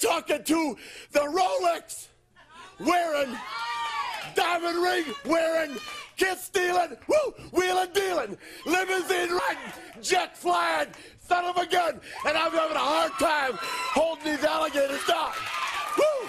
talking to the Rolex wearing, diamond ring wearing, kiss stealing, woo, wheeling dealing, limousine riding, jet flying, son of a gun, and I'm having a hard time holding these alligators down. Woo!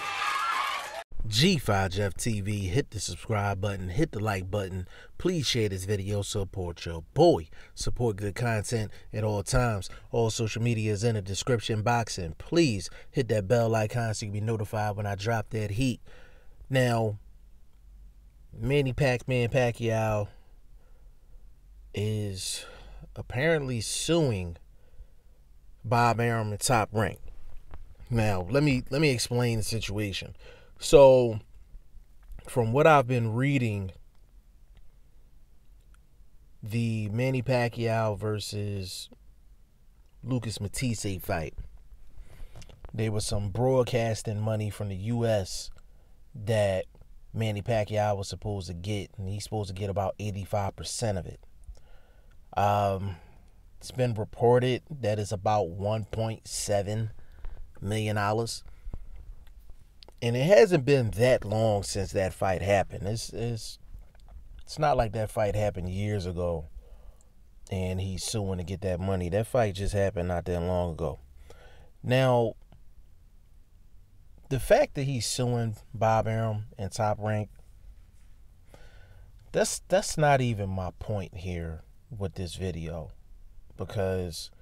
G5Jeff TV, hit the subscribe button, hit the like button. Please share this video, support your boy. Support good content at all times. All social media is in the description box, and please hit that bell icon so you can be notified when I drop that heat. Now, Manny Pacquiao is apparently suing Bob Arum and Top Rank. Now, let me explain the situation. So, from what I've been reading, the Manny Pacquiao versus Lucas Matisse fight, there was some broadcasting money from the U.S. that Manny Pacquiao was supposed to get, and he's supposed to get about 85% of it. It's been reported that it's about $1.7 million. And it hasn't been that long since that fight happened. It's not like that fight happened years ago and he's suing to get that money. That fight just happened not that long ago. Now, the fact that he's suing Bob Arum and Top Rank, that's not even my point here with this video. Because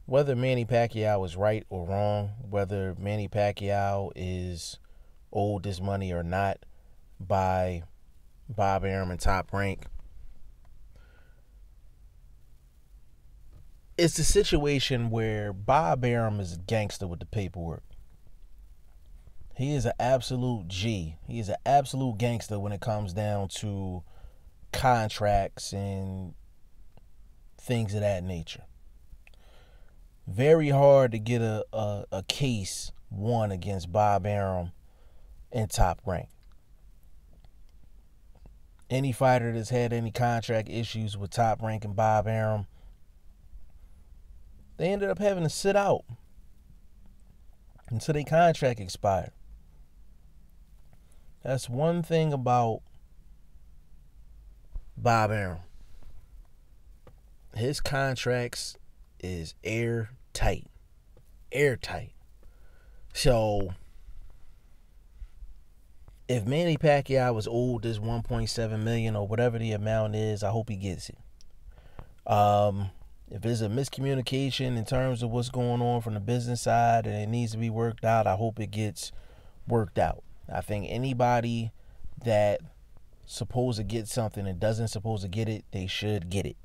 whether Manny Pacquiao is right or wrong, whether Manny Pacquiao is owed this money or not by Bob Arum and Top Rank, it's a situation where Bob Arum is a gangster with the paperwork. He is an absolute G. He is an absolute gangster when it comes down to contracts and things of that nature. Very hard to get a case won against Bob Arum and Top Rank. Any fighter that's had any contract issues with Top Rank and Bob Arum, they ended up having to sit out until their contract expired. That's one thing about Bob Arum. His contracts is airtight. Airtight. So, if Manny Pacquiao was owed this $1.7 million or whatever the amount is, I hope he gets it. If there's a miscommunication in terms of what's going on from the business side and it needs to be worked out, I hope it gets worked out. I think anybody that supposed to get something and doesn't supposed to get it, they should get it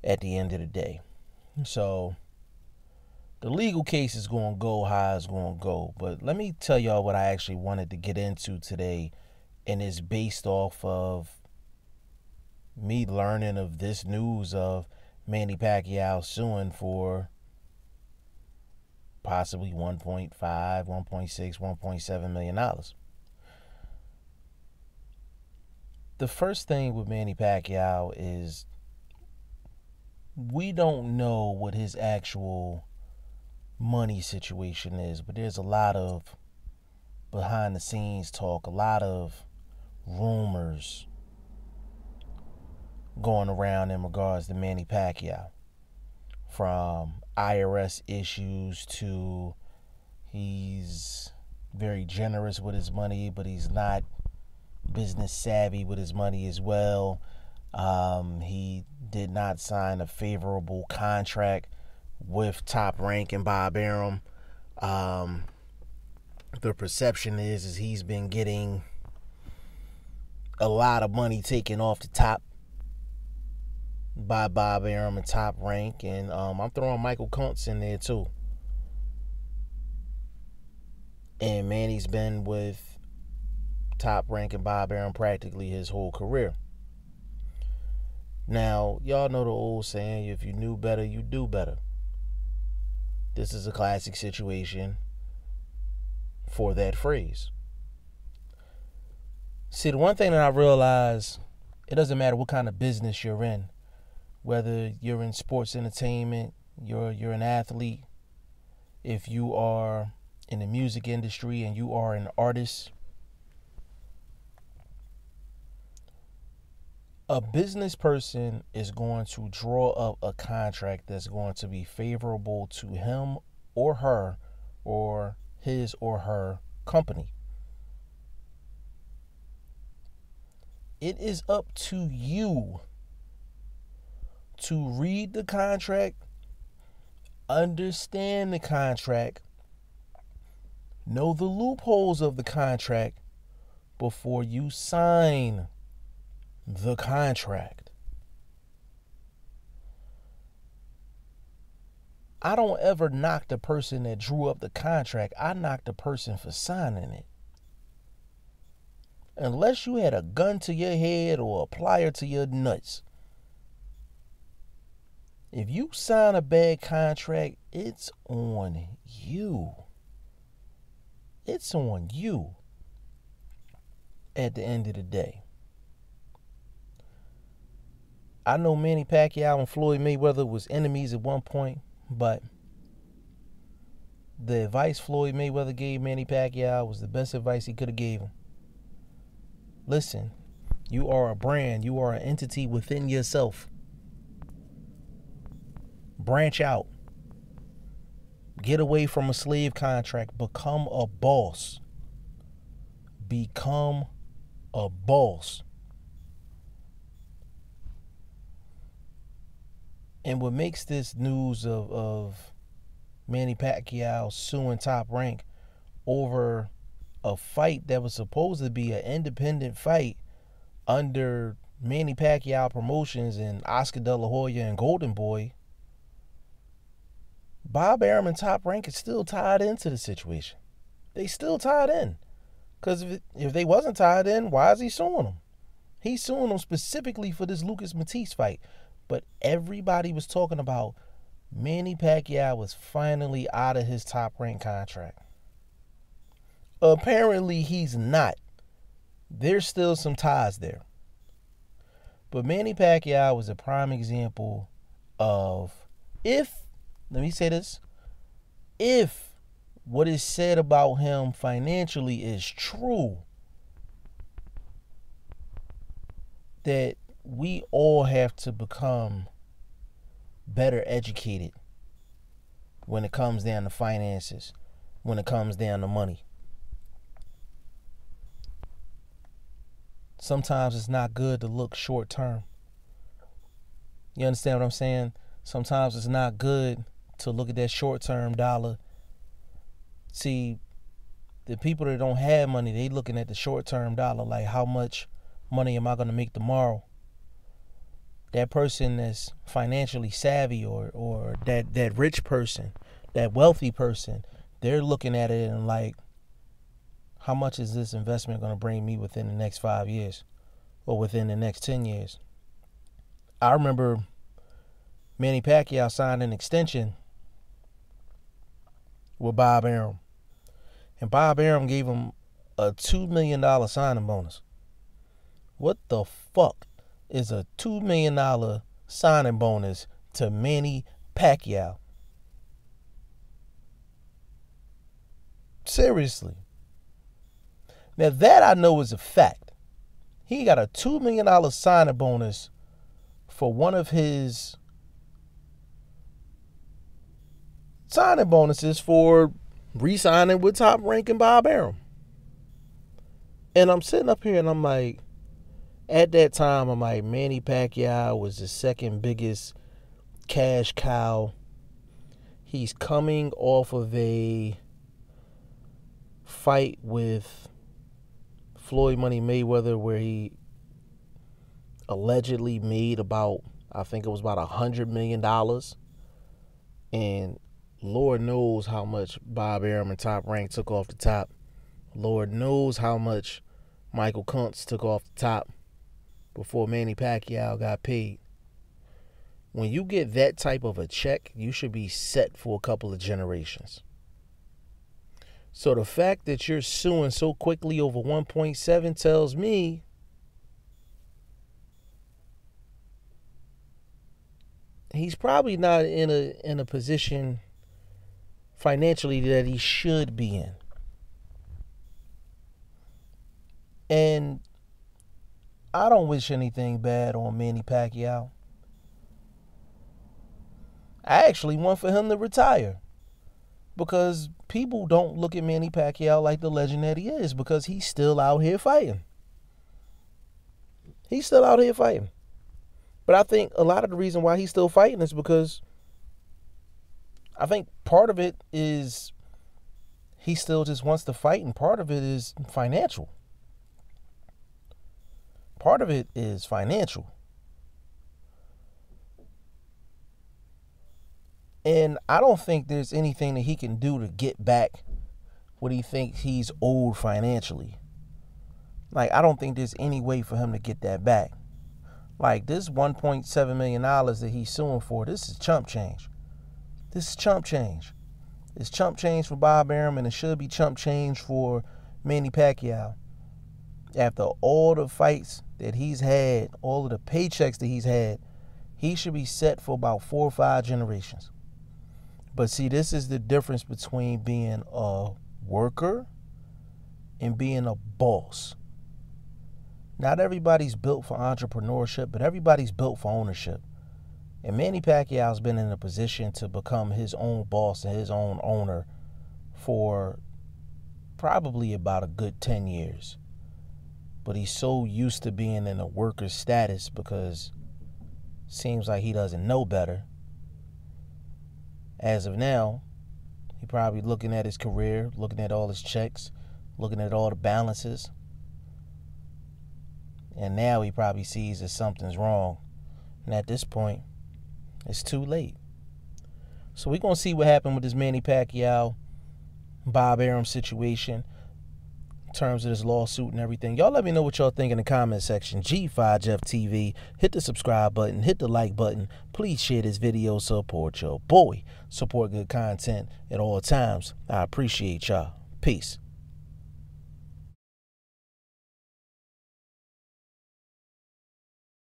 at the end of the day. So, the legal case is going to go how it's going to go. But let me tell y'all what I actually wanted to get into today. And it's based off of me learning of this news of Manny Pacquiao suing for possibly $1.5, $1.6, $1.7 million. The first thing with Manny Pacquiao is we don't know what his actual money situation is, but there's a lot of behind the scenes talk, a lot of rumors going around in regards to Manny Pacquiao, from IRS issues to he's very generous with his money, but he's not business savvy with his money as well. He did not sign a favorable contract with Top Rank and Bob Arum. The perception is he's been getting a lot of money taken off the top by Bob Arum and Top Rank, and I'm throwing Michael Kuntz in there too. And Manny's been with Top Rank and Bob Arum practically his whole career. Now, y'all know the old saying, if you knew better, you do better. This is a classic situation for that phrase. See, the one thing that I realize, it doesn't matter what kind of business you're in, whether you're in sports entertainment, you're an athlete, if you are in the music industry and you are an artist, a business person is going to draw up a contract that's going to be favorable to him or her or his or her company. It is up to you to read the contract, understand the contract, know the loopholes of the contract before you sign the contract. I don't ever knock the person that drew up the contract. I knock the person for signing it. Unless you had a gun to your head or a plier to your nuts. If you sign a bad contract, it's on you. It's on you at the end of the day. I know Manny Pacquiao and Floyd Mayweather was enemies at one point, but the advice Floyd Mayweather gave Manny Pacquiao was the best advice he could have gave him. Listen, you are a brand. You are an entity within yourself. Branch out. Get away from a slave contract. Become a boss. Become a boss. And what makes this news of Manny Pacquiao suing Top Rank over a fight that was supposed to be an independent fight under Manny Pacquiao Promotions and Oscar De La Hoya and Golden Boy, Bob Arum and Top Rank is still tied into the situation. They still tied in. Because if they wasn't tied in, why is he suing them? He's suing them specifically for this Lucas Matisse fight. But everybody was talking about Manny Pacquiao was finally out of his Top Rank contract. Apparently he's not. There's still some ties there. But Manny Pacquiao was a prime example of if what is said about him financially is true, that we all have to become better educated when it comes down to finances, when it comes down to money. Sometimes it's not good to look short term. You understand what I'm saying? Sometimes it's not good to look at that short term dollar. See, the people that don't have money, they looking at the short term dollar, like how much money am I going to make tomorrow? That person that's financially savvy or that rich person, that wealthy person, they're looking at it and like, how much is this investment going to bring me within the next 5 years or within the next 10 years? I remember Manny Pacquiao signed an extension with Bob Arum. And Bob Arum gave him a $2 million signing bonus. What the fuck is a $2 million signing bonus to Manny Pacquiao? Seriously. Now that I know is a fact. He got a $2 million signing bonus for one of his signing bonuses for re-signing with Top Rank and Bob Arum. And I'm sitting up here and I'm like, at that time, I'm like, Manny Pacquiao was the second biggest cash cow. He's coming off of a fight with Floyd Money Mayweather where he allegedly made about, I think it was about $100 million. And Lord knows how much Bob Arum and Top Rank took off the top. Lord knows how much Michael Kuntz took off the top before Manny Pacquiao got paid. When you get that type of a check, you should be set for a couple of generations. So the fact that you're suing so quickly over 1.7 tells me he's probably not in a position financially that he should be in. And I don't wish anything bad on Manny Pacquiao. I actually want for him to retire, because people don't look at Manny Pacquiao like the legend that he is, because he's still out here fighting. He's still out here fighting. But I think a lot of the reason why he's still fighting is because I think part of it is he still just wants to fight, and part of it is financial. Part of it is financial. And I don't think there's anything that he can do to get back what he thinks he's owed financially. Like, I don't think there's any way for him to get that back. Like, this $1.7 million that he's suing for, this is chump change. This is chump change. It's chump change for Bob Arum, and it should be chump change for Manny Pacquiao. After all the fights that he's had, all of the paychecks that he's had, he should be set for about 4 or 5 generations. But see, this is the difference between being a worker and being a boss. Not everybody's built for entrepreneurship, but everybody's built for ownership. And Manny Pacquiao's been in a position to become his own boss and his own owner for probably about a good 10 years. But he's so used to being in a worker status because it seems like he doesn't know better. As of now, he probably looking at his career, looking at all his checks, looking at all the balances. And now he probably sees that something's wrong. And at this point, it's too late. So we're going to see what happened with this Manny Pacquiao, Bob Arum situation in terms of this lawsuit and everything. Y'all let me know what y'all think in the comment section. G5Jeff TV. Hit the subscribe button. Hit the like button. Please share this video. Support your boy. Support good content at all times. I appreciate y'all. Peace.